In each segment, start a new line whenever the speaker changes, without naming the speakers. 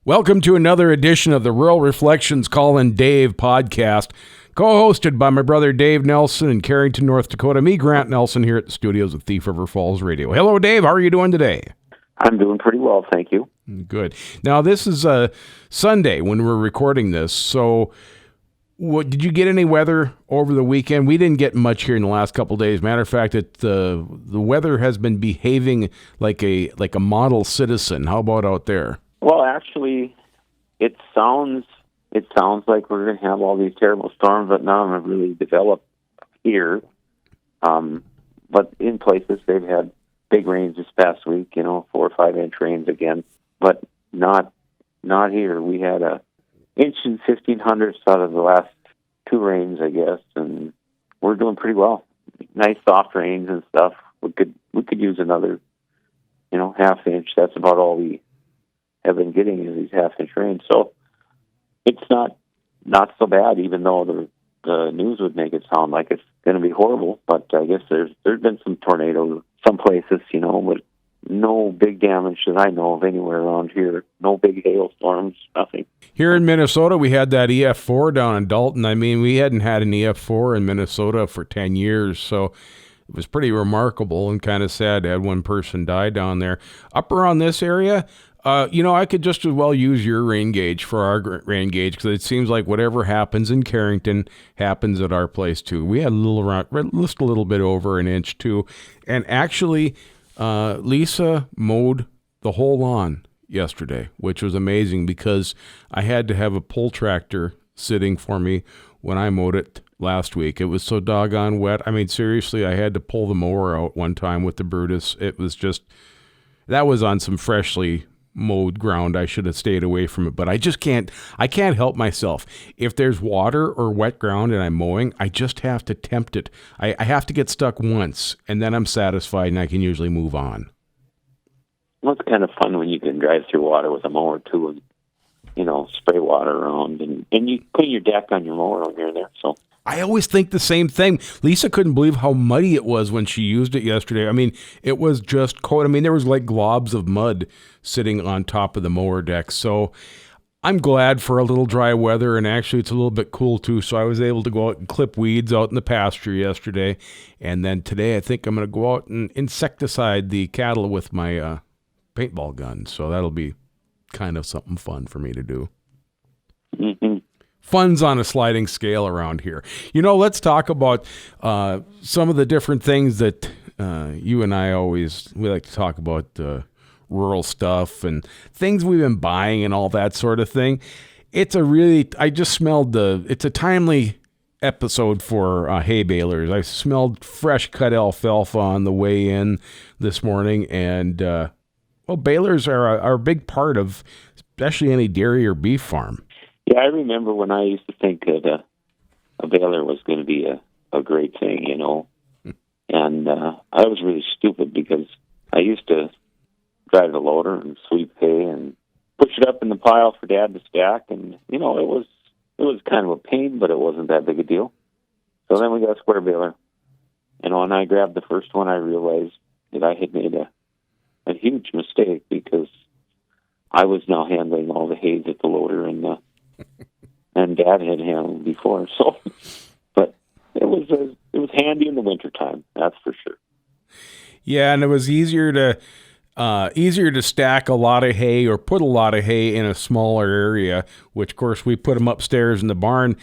Welcome to another edition of the Rural Reflections Call-in Dave podcast, co-hosted by my brother Dave Nelson in Carrington, North Dakota. Me, Grant Nelson, here at the studios of Thief River Falls Radio. Hello, Dave. How are you doing today?
I'm doing pretty well, thank you.
Good. Now, this is Sunday when we're recording this, so did you get any weather over the weekend? We didn't get much here in the last couple of days. Matter of fact, the weather has been behaving like a model citizen. How about out there?
Well, actually, it sounds like we're going to have all these terrible storms, but none of them have really developed here. But in places, they've had big rains this past week, 4 or 5 inch rains again, but not here. We had a inch and 1,500ths out of the last 2 rains, I guess, and we're doing pretty well. Nice soft rains and stuff. We could use another, half inch. That's about all we have been getting is these half-inch rains. So it's not so bad, even though the news would make it sound like it's going to be horrible. But I guess there's been some tornadoes some places, but no big damage that I know of anywhere around here. No big hailstorms, nothing.
Here in Minnesota, we had that EF4 down in Dalton. I mean, we hadn't had an EF4 in Minnesota for 10 years, so it was pretty remarkable and kind of sad to have one person die down there. Up around this area, I could just as well use your rain gauge for our rain gauge because it seems like whatever happens in Carrington happens at our place too. We had just a little bit over an inch too. And actually, Lisa mowed the whole lawn yesterday, which was amazing because I had to have a pull tractor sitting for me when I mowed it last week. It was so doggone wet. I mean, seriously, I had to pull the mower out one time with the Brutus. It was just, that was on some freshly mowed ground. I should have stayed away from it, but I can't help myself. If there's water or wet ground and I'm mowing, I just have to tempt it. I have to get stuck once and then I'm satisfied and I can usually move on.
Well, it's kind of fun when you can drive through water with a mower too and, spray water around and you clean your deck on your mower when you're there. So
I always think the same thing. Lisa couldn't believe how muddy it was when she used it yesterday. I mean, it was just cold. I mean, there was like globs of mud sitting on top of the mower deck. So I'm glad for a little dry weather, and actually it's a little bit cool too. So I was able to go out and clip weeds out in the pasture yesterday. And then today I think I'm going to go out and insecticide the cattle with my paintball gun. So that'll be kind of something fun for me to do.
Mm-hmm.
Fun's on a sliding scale around here. Let's talk about some of the different things that you and I we like to talk about rural stuff and things we've been buying and all that sort of thing. It's a timely episode for hay balers. I smelled fresh cut alfalfa on the way in this morning, and balers are a big part of especially any dairy or beef farm.
Yeah, I remember when I used to think that a baler was going to be a great thing, and I was really stupid because I used to drive the loader and sweep hay and push it up in the pile for Dad to stack, and it was kind of a pain, but it wasn't that big a deal. So then we got a square baler, and when I grabbed the first one, I realized that I had made a huge mistake because I was now handling all the hay at the loader and Dad had handled before. So, but it was handy in the wintertime, that's for sure.
Yeah, and it was easier to stack a lot of hay or put a lot of hay in a smaller area, which of course we put them upstairs in the barn.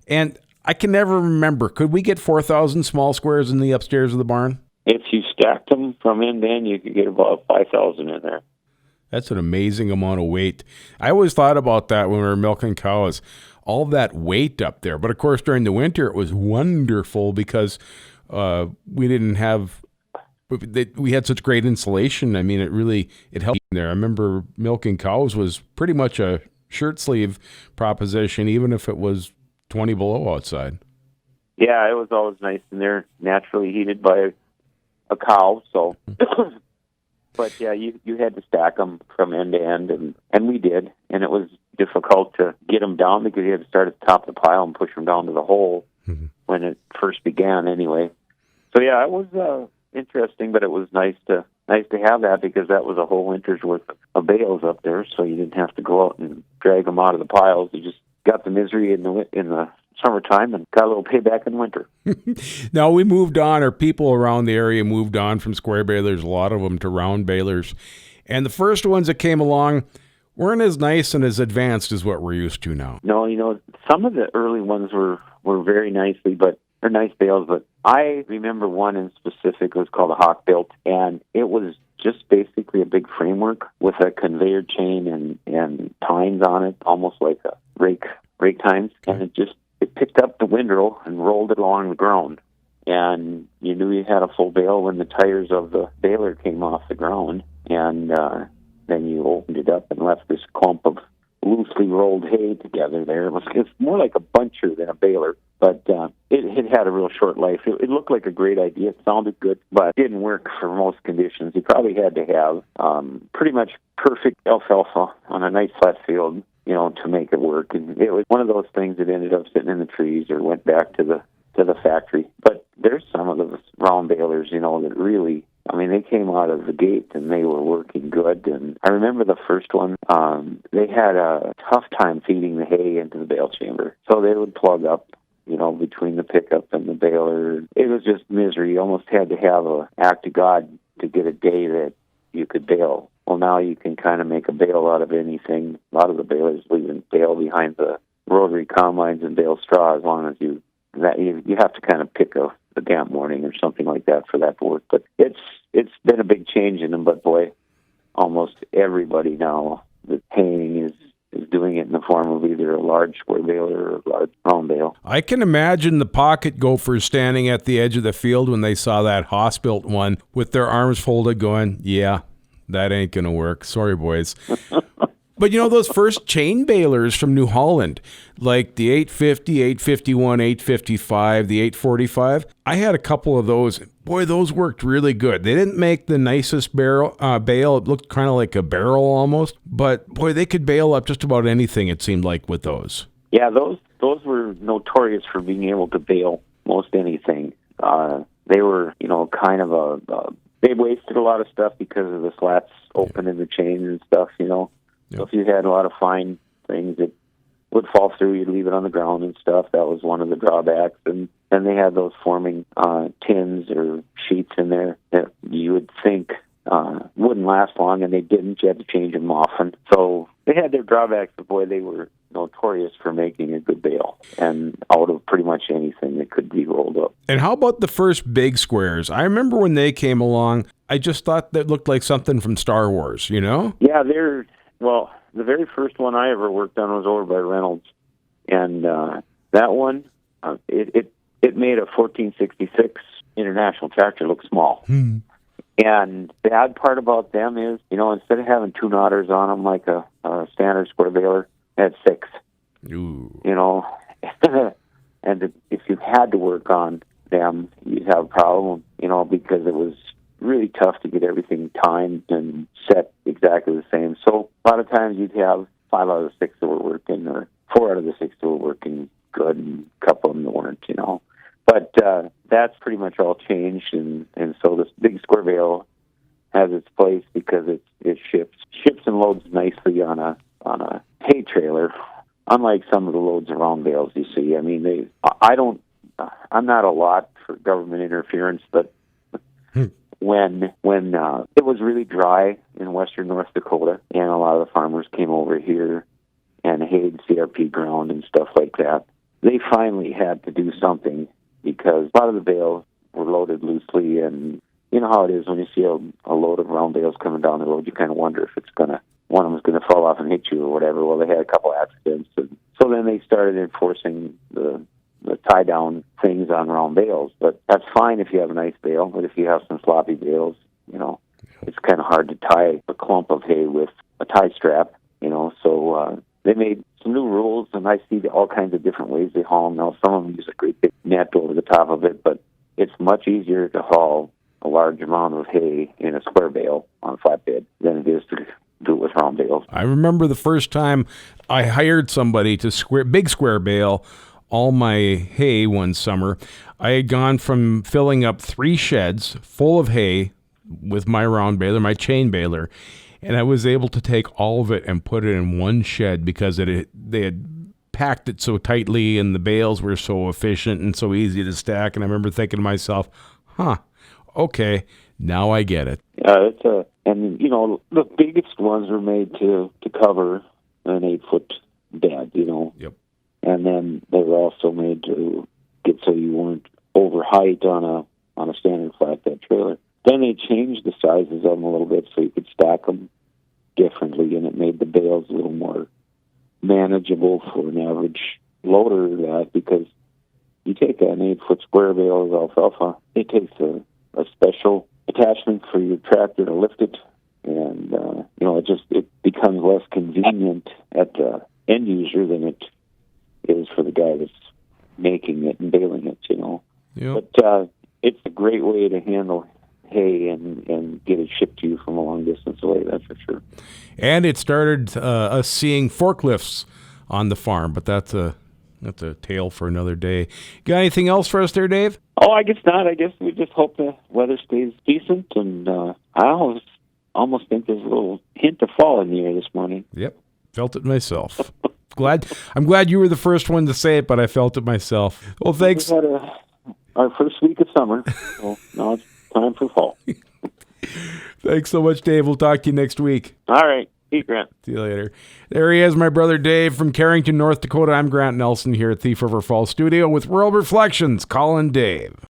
And I can never remember, could we get 4,000 small squares in the upstairs of the barn?
If you stacked them from end to end, you could get about 5,000 in there.
That's an amazing amount of weight. I always thought about that when we were milking cows, all that weight up there. But of course, during the winter, it was wonderful because we had such great insulation. I mean, it helped there. I remember milking cows was pretty much a shirt sleeve proposition, even if it was 20 below outside.
Yeah, it was always nice in there, naturally heated by a cow. So, but yeah, you had to stack them from end to end, and we did. And it was difficult to get them down because you had to start at the top of the pile and push them down to the hole when it first began anyway. So yeah, it was interesting, but it was nice to have that because that was a whole winter's worth of bales up there, so you didn't have to go out and drag them out of the piles. You just got the misery in the summertime and got a little payback in winter.
Now we moved on, or people around the area moved on from square balers, a lot of them, to round balers. And the first ones that came along weren't as nice and as advanced as what we're used to now.
No, some of the early ones were very nicely, but they're nice bales. But I remember one in specific. It was called a Hawk Built, and it was just basically a big framework with a conveyor chain and tines on it, almost like a rake tines, and it picked up the windrow and rolled it along the ground. And you knew you had a full bale when the tires of the baler came off the ground, and then you opened it up and left this clump of loosely rolled hay together there. It's more like a buncher than a baler, but it had a real short life. It looked like a great idea. It sounded good, but it didn't work for most conditions. You probably had to have pretty much perfect alfalfa on a nice flat field, to make it work. And it was one of those things that ended up sitting in the trees or went back to the factory. But there's some of those round balers, that really, they came out of the gate and they were working good. And I remember the first one, they had a tough time feeding the hay into the bale chamber. So they would plug up, between the pickup and the baler. It was just misery. You almost had to have an act of God to get a day that you could bale. Well, now you can kind of make a bale out of anything. A lot of the balers leave bale behind the rotary combines and bale straw as long as you have to kind of pick a damp morning or something like that for that to work. But it's been a big change in them. But boy, almost everybody now that's haying is doing it in the form of either a large square baler or a large round bale.
I can imagine the pocket gophers standing at the edge of the field when they saw that Haas-built one with their arms folded going, yeah, that ain't going to work. Sorry, boys. But those first chain balers from New Holland, like the 850, 851, 855, the 845, I had a couple of those. Boy, those worked really good. They didn't make the nicest bale. It looked kind of like a barrel almost. But, boy, they could bale up just about anything, it seemed like, with those.
Yeah, those were notorious for being able to bale most anything. They were, kind of they wasted a lot of stuff because of the slats open in the chains and stuff, So if you had a lot of fine things that would fall through, you'd leave it on the ground and stuff. That was one of the drawbacks. And then they had those forming tins or sheets in there that you would think wouldn't last long, and they didn't. You had to change them often. So they had their drawbacks, but boy, they were notorious for making a good bale and out of pretty much anything that could be rolled up.
And how about the first big squares? I remember when they came along, I just thought that looked like something from Star Wars,
Yeah, well, the very first one I ever worked on was over by Reynolds, and that one, it made a 1466 International tractor look small. And the odd part about them is, instead of having 2 knotters on them like a standard square baler, it had 6.
Ooh.
And if you had to work on them, you'd have a problem, because it was really tough to get everything timed and set exactly the same. So a lot of times you'd have 5 out of the 6 that were working, or 4 out of the 6 that were working good, and a couple of them that weren't, But that's pretty much all changed, and so this big square bale has its place because it ships and loads nicely on a hay trailer, unlike some of the loads of round bales you see. I'm not a lot for government interference, but when it was really dry in western North Dakota, and a lot of the farmers came over here and hayed CRP ground and stuff like that, they finally had to do something because a lot of the bales were loaded loosely, and you know how it is when you see a load of round bales coming down the road, you kind of wonder if one of them's going to fall off and hit you or whatever. Well, they had a couple accidents, and so then they started enforcing the tie-down things on round bales. But that's fine if you have a nice bale, but if you have some sloppy bales, it's kind of hard to tie a clump of hay with a tie strap, So they made some new rules, and I see all kinds of different ways they haul them now. Some of them use a great big net over the top of it, but it's much easier to haul a large amount of hay in a square bale on a flatbed than it is to do it with round bales.
I remember the first time I hired somebody to big square bale all my hay one summer. I had gone from filling up 3 sheds full of hay with my round baler, my chain baler, and I was able to take all of it and put it in one shed because they had packed it so tightly and the bales were so efficient and so easy to stack. And I remember thinking to myself, okay, now I get it.
And the biggest ones were made to cover an 8-foot bed,
Yep.
And then they were also made to get so you weren't over height on a standard flatbed trailer. Then they changed the sizes of them a little bit so you could stack them differently, and it made the bales a little more manageable for an average loader. Because you take an 8-foot square bale of alfalfa, it takes a special attachment for your tractor to lift it, and it becomes less convenient at the end user than it is for the guy that's making it and baling it.
Yep.
But it's a great way to handle hay and get it shipped to you from a long distance away. That's for sure.
And it started us seeing forklifts on the farm, but that's a tale for another day. Got anything else for us there, Dave?
Oh, I guess not. I guess we just hope the weather stays decent, and I almost think there's a little hint of fall in the air this morning.
Yep, felt it myself. I'm glad you were the first one to say it, but I felt it myself. Well, thanks.
We had our first week of summer, so now it's time for fall.
Thanks so much, Dave. We'll talk to you next week.
All right. See you, Grant.
See you later. There he is, my brother Dave from Carrington, North Dakota. I'm Grant Nelson here at Thief River Falls Studio with World Reflections, Colin Dave.